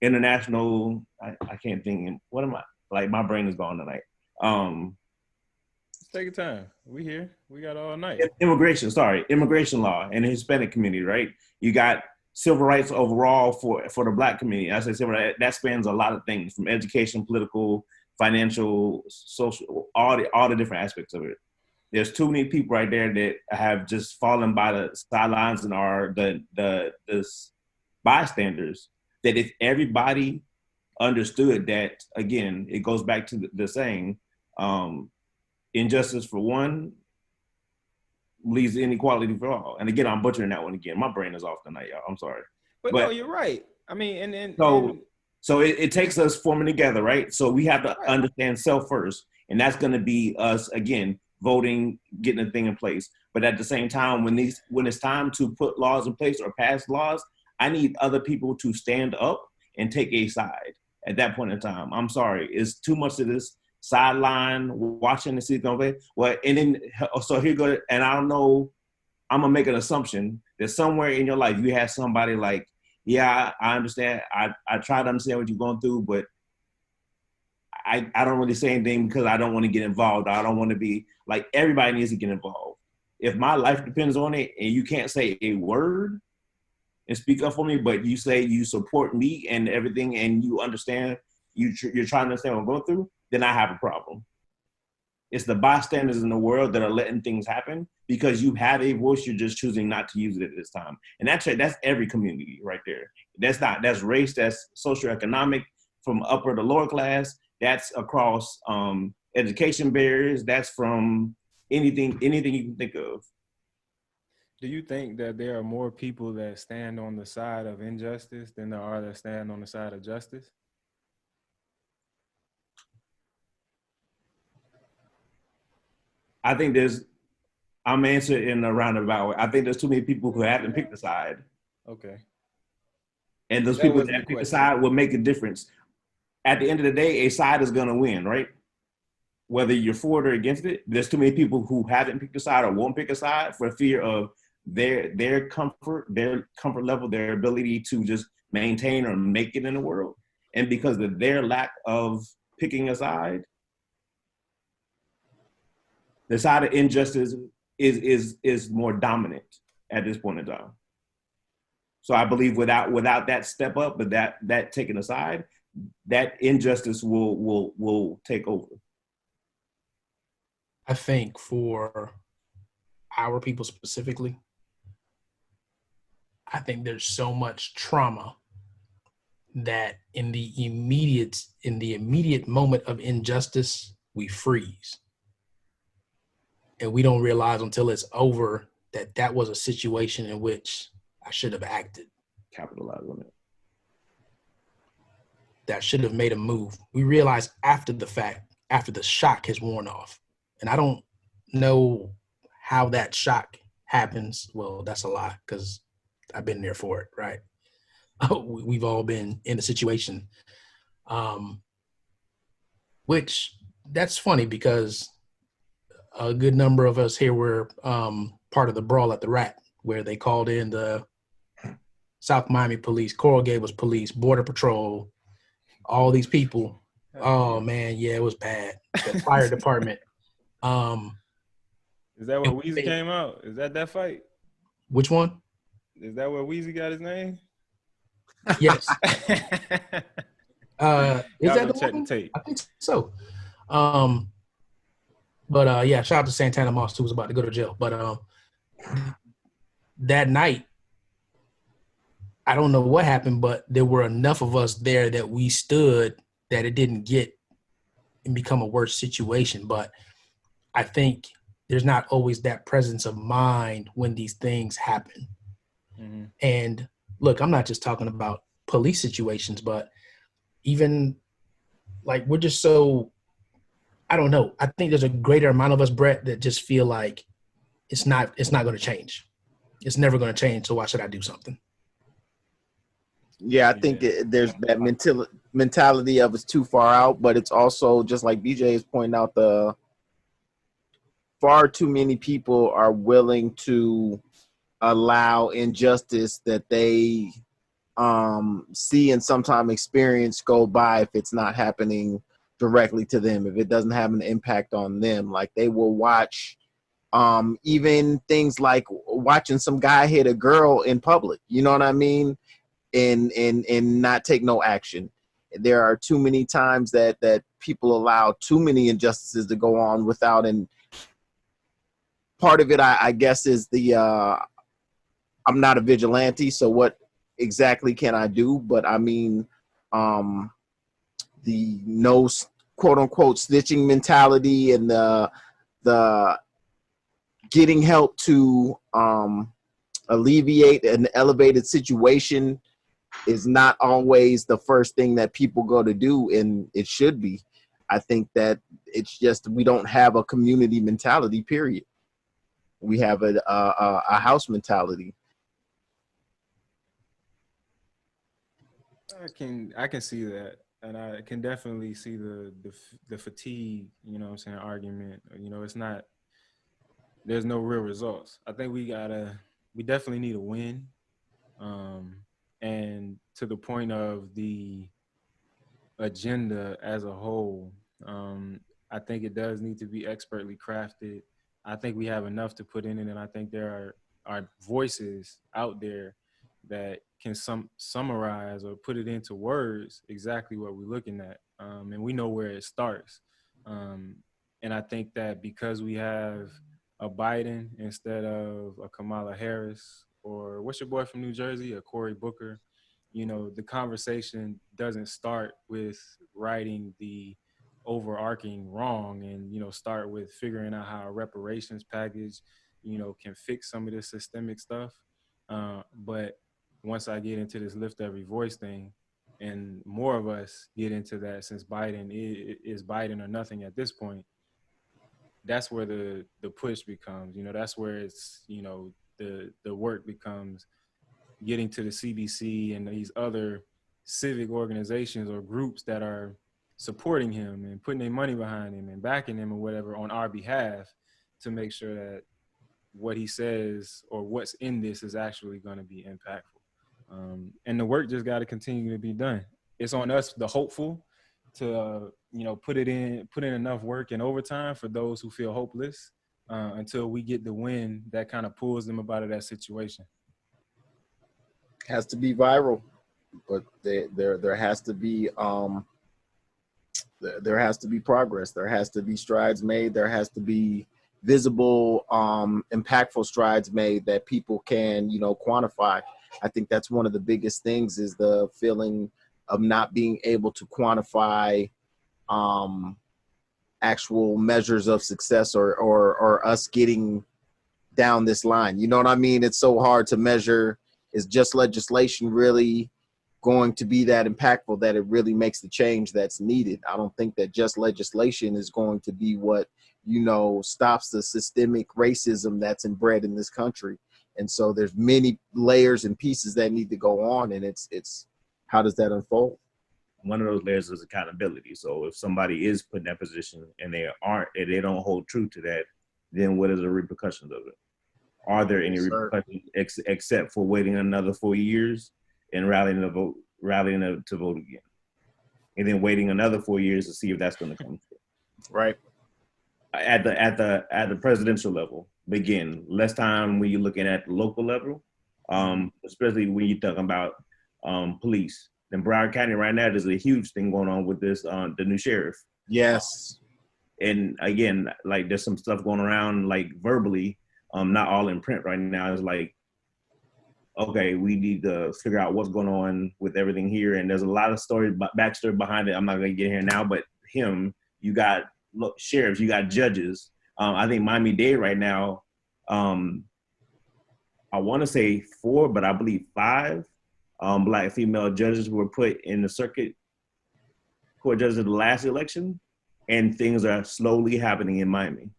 Speaker 3: international. I can't think. What am I? Like, my brain is gone tonight.
Speaker 2: Take your time. We here. We got all night.
Speaker 3: Immigration law and the Hispanic community, right? You got civil rights overall for the Black community. I say civil rights, that spans a lot of things, from education, political, financial, social, all the different aspects of it. There's too many people right there that have just fallen by the sidelines and are the bystanders, that if everybody understood that, again, it goes back to the saying, injustice for one leads to inequality for all. And again, I'm butchering that one again. My brain is off tonight, y'all. I'm sorry.
Speaker 2: But no, you're right. I mean,
Speaker 3: so it takes us forming together, right? So we have to understand self first. And that's going to be us, again, voting, getting a thing in place. But at the same time, when it's time to put laws in place or pass laws, I need other people to stand up and take a side at that point in time. I'm sorry. It's too much of this sideline watching the season play. Well, and then, so here go, and I don't know, I'm gonna make an assumption that somewhere in your life you have somebody like, yeah, I understand. I try to understand what you're going through, but I don't really say anything because I don't want to get involved. I don't want to be like, everybody needs to get involved. If my life depends on it and you can't say a word and speak up for me, but you say you support me and everything and you understand, you're trying to understand what I'm going through, then I have a problem. It's the bystanders in the world that are letting things happen because you have a voice, you're just choosing not to use it at this time. And that's every community right there. That's race, that's socioeconomic, from upper to lower class, that's across education barriers, that's from anything you can think of.
Speaker 2: Do you think that there are more people that stand on the side of injustice than there are that stand on the side of justice?
Speaker 3: I think I'm answering in a roundabout way. I think there's too many people who haven't picked a side.
Speaker 2: Okay.
Speaker 3: And those
Speaker 2: That
Speaker 3: people
Speaker 2: wasn't the
Speaker 3: that pick a
Speaker 2: question.
Speaker 3: side will make a difference. At the end of the day, a side is going to win, right? Whether you're for it or against it, there's too many people who haven't picked a side or won't pick a side for fear of their comfort level, their ability to just maintain or make it in the world. And because of their lack of picking a side, the side of injustice is more dominant at this point in time. So I believe without that step up, but that taken aside, that injustice will take over.
Speaker 5: I think for our people specifically, I think there's so much trauma that in the immediate moment of injustice, we freeze. And we don't realize until it's over that that was a situation in which I should have acted.
Speaker 3: Capitalize on it.
Speaker 5: That should have made a move. We realize after the fact, after the shock has worn off. And I don't know how that shock happens. Well, that's a lie because I've been there for it, right? We've all been in a situation, which that's funny because a good number of us here were part of the brawl at the Rat, where they called in the South Miami police, Coral Gables police, Border Patrol, all these people. Oh man, yeah, it was bad. The fire department.
Speaker 2: Is that where Weezy came out? Is that fight?
Speaker 5: Which one?
Speaker 2: Is that where Weezy got his name?
Speaker 5: Yes. Is
Speaker 2: Y'all
Speaker 5: that
Speaker 2: go
Speaker 5: the
Speaker 2: check
Speaker 5: one?
Speaker 2: the tape.
Speaker 5: I think so. But yeah, shout out to Santana Moss who was about to go to jail. But that night, I don't know what happened, but there were enough of us there that we stood that it didn't get and become a worse situation. But I think there's not always that presence of mind when these things happen. Mm-hmm. And look, I'm not just talking about police situations, but even like we're just so, I don't know. I think there's a greater amount of us, Brett, that just feel like it's not going to change. It's never going to change. So why should I do something?
Speaker 4: Yeah, I think there's that mentality of it's too far out, but it's also just like BJ is pointing out, the far too many people are willing to allow injustice that they see and sometimes experience go by if it's not happening directly to them, if it doesn't have an impact on them. Like they will watch even things like watching some guy hit a girl in public, you know what I mean? And not take no action. There are too many times that people allow too many injustices to go on without, and part of it I guess is the I'm not a vigilante, so what exactly can I do? But I mean the no quote unquote snitching mentality and the getting help to alleviate an elevated situation is not always the first thing that people go to do, and it should be. I think that it's just we don't have a community mentality, period. We have a house mentality.
Speaker 2: I can see that, and I can definitely see the fatigue, you know what I'm saying, argument. You know, it's not, there's no real results. I think we definitely need a win. And to the point of the agenda as a whole, I think it does need to be expertly crafted. I think we have enough to put in it, and I think there are voices out there that can summarize or put it into words exactly what we're looking at, and we know where it starts. And I think that because we have a Biden instead of a Kamala Harris, or what's your boy from New Jersey, a Cory Booker, you know, the conversation doesn't start with righting the overarching wrong and, you know, start with figuring out how a reparations package, you know, can fix some of this systemic stuff. But once I get into this lift every voice thing, and more of us get into that, since Biden is Biden or nothing at this point, that's where the push becomes. That's where it's the work becomes getting to the CDC and these other civic organizations or groups that are supporting him and putting their money behind him and backing him or whatever on our behalf to make sure that what he says or what's in this is actually going to be impactful. And the work just got to continue to be done. It's on us, the hopeful, to put in enough work and overtime for those who feel hopeless until we get the win that kind of pulls them up out of that situation.
Speaker 4: Has to be viral, but there has to be there has to be progress. There has to be strides made. There has to be visible, impactful strides made that people can, quantify. I think that's one of the biggest things is the feeling of not being able to quantify actual measures of success or us getting down this line. You know what I mean? It's so hard to measure. Is just legislation really going to be that impactful that it really makes the change that's needed? I don't think that just legislation is going to be what, stops the systemic racism that's inbred in this country. And so there's many layers and pieces that need to go on, and it's how does that unfold?
Speaker 3: One of those layers is accountability. So if somebody is put in that position and they don't hold true to that, then what is the repercussions of it? Are there any repercussions except for waiting another 4 years and rallying to vote again, and then waiting another 4 years to see if that's going to come through?
Speaker 4: Right.
Speaker 3: At the presidential level, again, less time when you're looking at the local level, especially when you're talking about police. In Broward County right now, there's a huge thing going on with this, the new sheriff.
Speaker 4: Yes.
Speaker 3: And again, like there's some stuff going around like verbally, not all in print right now. It's like, okay, we need to figure out what's going on with everything here. And there's a lot of backstory behind it. I'm not going to get here now, but you got sheriffs, you got judges. I think Miami-Dade right now, I want to say 4, but I believe 5 Black female judges were put in the circuit court judges of the last election, and things are slowly happening in Miami.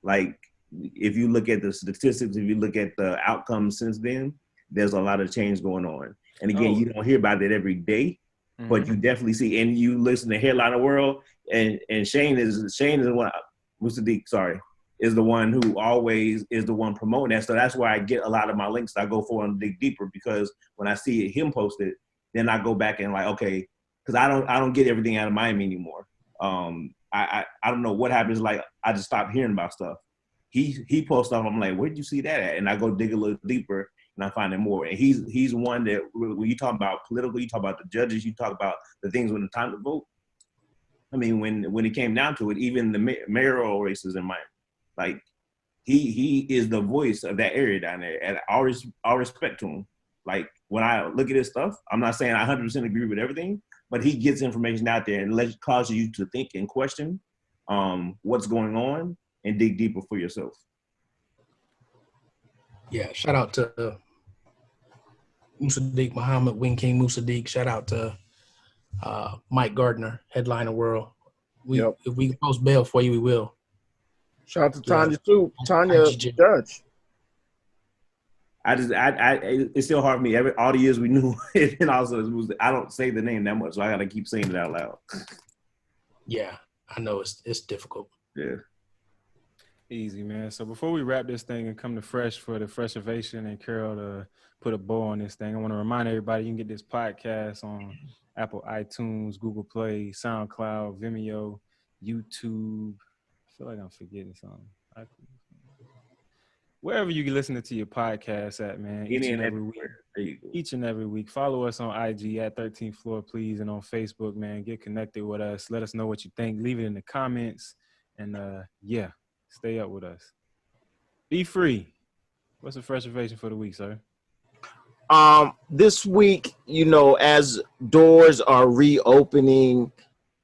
Speaker 3: Like, if you look at the statistics, if you look at the outcomes since then, there's a lot of change going on. And again, you don't hear about it every day, but you definitely see, and you listen to Headliner World, and Shane is the one, Musaddiq, sorry, is the one who always is the one promoting that. So that's why I get a lot of my links I go for and dig deeper, because when I see him post it, then I go back and like, okay, because I don't get everything out of Miami anymore. I don't know what happens. Like, I just stopped hearing about stuff. He posts stuff. I'm like, where'd you see that at? And I go dig a little deeper and I find it more. And he's one that when you talk about political, you talk about the judges, you talk about the things when it's time to vote. I mean, when it came down to it, even the mayoral races in Miami, like he is the voice of that area down there. And all respect to him. Like, when I look at his stuff, I'm not saying I 100% agree with everything, but he gets information out there and causes you to think and question what's going on and dig deeper for yourself.
Speaker 5: Yeah, shout out to Musaddiq Muhammad, Wing King Musaddiq. Shout out to Mike Gardner, Headliner World. If we can post bail for you, we will.
Speaker 4: Shout out to Tanya too. Tanya Judge.
Speaker 3: It's still hard for me. All the years we knew it, and also I don't say the name that much, so I gotta keep saying it out loud.
Speaker 5: Yeah, I know it's difficult.
Speaker 3: Yeah.
Speaker 2: Easy, man. So before we wrap this thing and come to Fresh for the Fresh Ovation and Carol to put a bow on this thing, I want to remind everybody you can get this podcast on Apple iTunes, Google Play, SoundCloud, Vimeo, YouTube. I feel like I'm forgetting something. Wherever you can listen to your podcast at, man. Each and every week. Follow us on IG at 13th Floor, please. And on Facebook, man, get connected with us. Let us know what you think. Leave it in the comments. And stay up with us. Be free. What's the Fresh Ovation for the week, sir?
Speaker 4: This week, as doors are reopening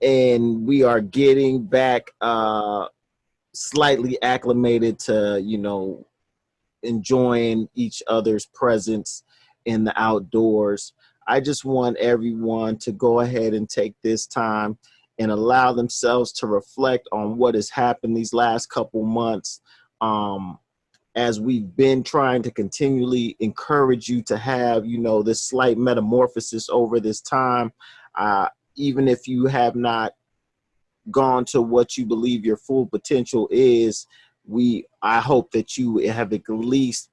Speaker 4: and we are getting back slightly acclimated to, enjoying each other's presence in the outdoors, I just want everyone to go ahead and take this time and allow themselves to reflect on what has happened these last couple months. As we've been trying to continually encourage you to have, this slight metamorphosis over this time, even if you have not gone to what you believe your full potential is, I hope that you have at least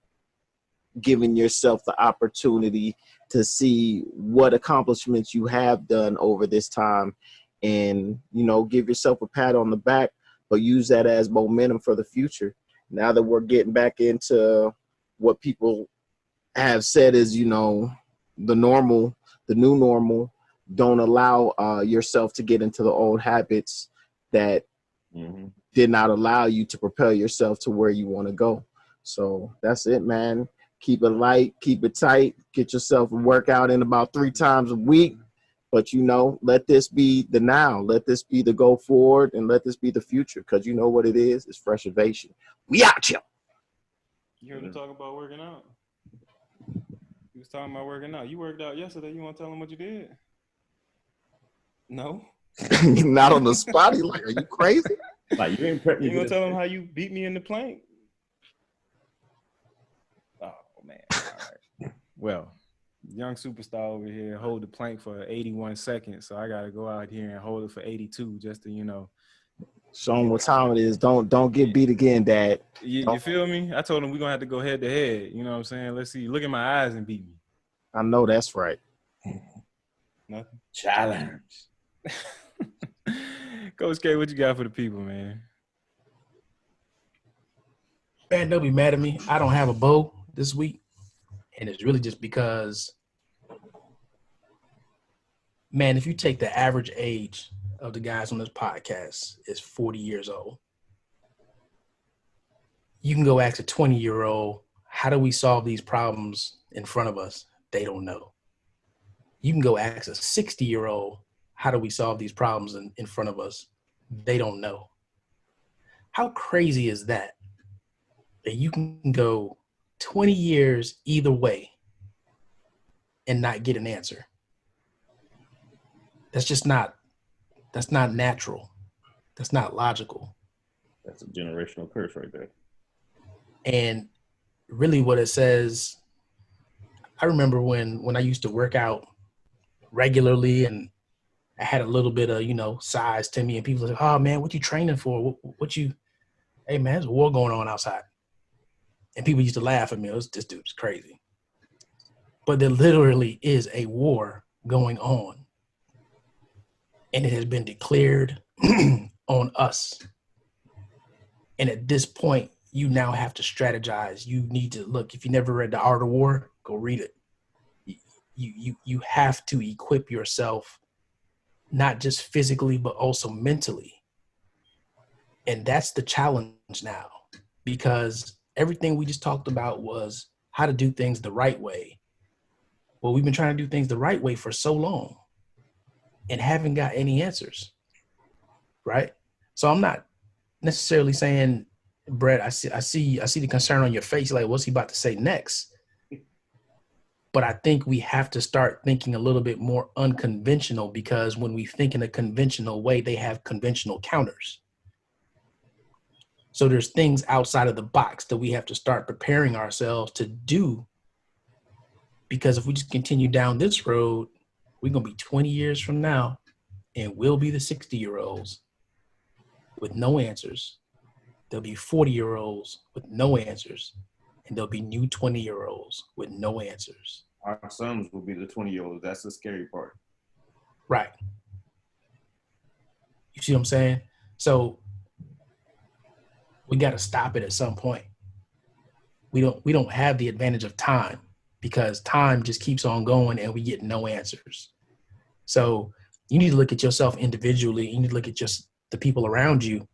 Speaker 4: given yourself the opportunity to see what accomplishments you have done over this time, and give yourself a pat on the back, but use that as momentum for the future. Now that we're getting back into what people have said is, the normal, the new normal, don't allow yourself to get into the old habits that did not allow you to propel yourself to where you want to go. So that's it, man. Keep it light, keep it tight, get yourself a workout in about 3 times a week. But, let this be the now. Let this be the go forward, and let this be the future, because you know what it is? It's Fresh Ovation. We out here.
Speaker 2: You heard him talk about working out. He was talking about working out. You worked out yesterday. You want to tell him what you did? No?
Speaker 4: Not on the spot. He's like, are you crazy?
Speaker 3: Like, you ain't prepped me.
Speaker 2: You gonna tell him how you beat me in the plank? Oh, man. All right. Well, young superstar over here hold the plank for 81 seconds, so I gotta go out here and hold it for 82 just to,
Speaker 4: show him what time it is. Don't get beat again, Dad.
Speaker 2: You feel me? I told him we're gonna have to go head to head. You know what I'm saying? Let's see. Look in my eyes and beat me.
Speaker 4: I know that's right.
Speaker 2: Nothing.
Speaker 3: Challenge.
Speaker 2: Coach K, what you got for the people, man?
Speaker 5: Man, don't be mad at me. I don't have a bow this week. And it's really just because, man, if you take the average age of the guys on this podcast is 40 years old, you can go ask a 20-year-old, how do we solve these problems in front of us? They don't know. You can go ask a 60-year-old, how do we solve these problems in front of us? They don't know. How crazy is that? That you can go 20 years either way and not get an answer. That's not natural. That's not logical.
Speaker 3: That's a generational curse right there.
Speaker 5: And really what it says, I remember when I used to work out regularly and I had a little bit of, size to me, and people like, oh man, what you training for? Hey man, there's a war going on outside. And people used to laugh at me. This dude's crazy. But there literally is a war going on. And it has been declared on us. And at this point, you now have to strategize. You need to look. If you never read The Art of War, go read it. You have to equip yourself, not just physically, but also mentally. And that's the challenge now, because everything we just talked about was how to do things the right way. Well, we've been trying to do things the right way for so long and haven't got any answers, right? So I'm not necessarily saying, Brett, I see the concern on your face. Like, what's he about to say next? But I think we have to start thinking a little bit more unconventional, because when we think in a conventional way, they have conventional counters. So there's things outside of the box that we have to start preparing ourselves to do, because if we just continue down this road, we're going to be 20 years from now and we'll be the 60-year-olds with no answers. There'll be 40-year-olds with no answers, and there'll be new 20-year-olds with no answers.
Speaker 3: Our sons will be the 20-year-olds. That's the scary part.
Speaker 5: Right. You see what I'm saying? So we got to stop it at some point. We don't have the advantage of time, because time just keeps on going and we get no answers. So you need to look at yourself individually. You need to look at just the people around you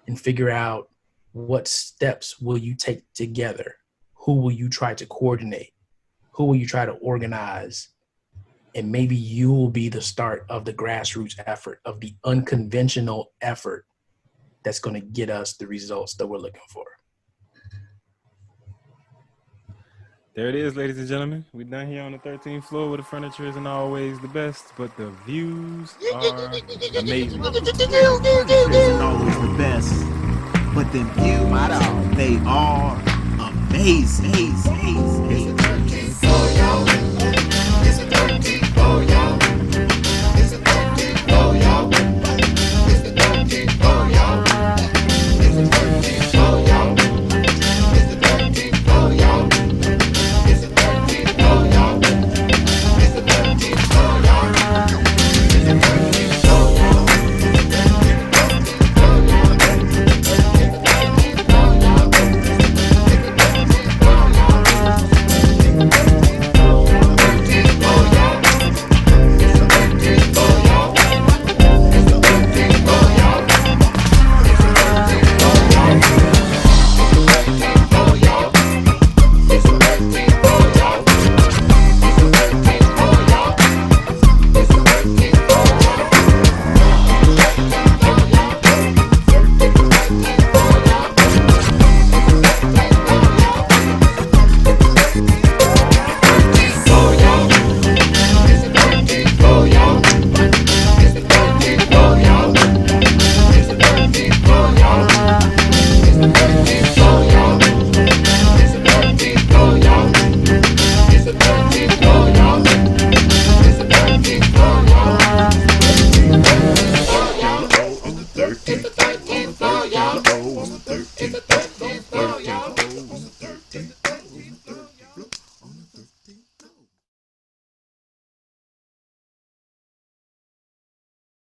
Speaker 5: and figure out, what steps will you take together? Who will you try to coordinate? Who will you try to organize? And maybe you will be the start of the grassroots effort, of the unconventional effort that's going to get us the results that we're looking for.
Speaker 2: There it is, ladies and gentlemen. We're done here on the 13th floor where the furniture isn't always the best, but the views are amazing.
Speaker 1: Furniture isn't always the best, but them views, they are amazing.
Speaker 6: It's the 13th floor.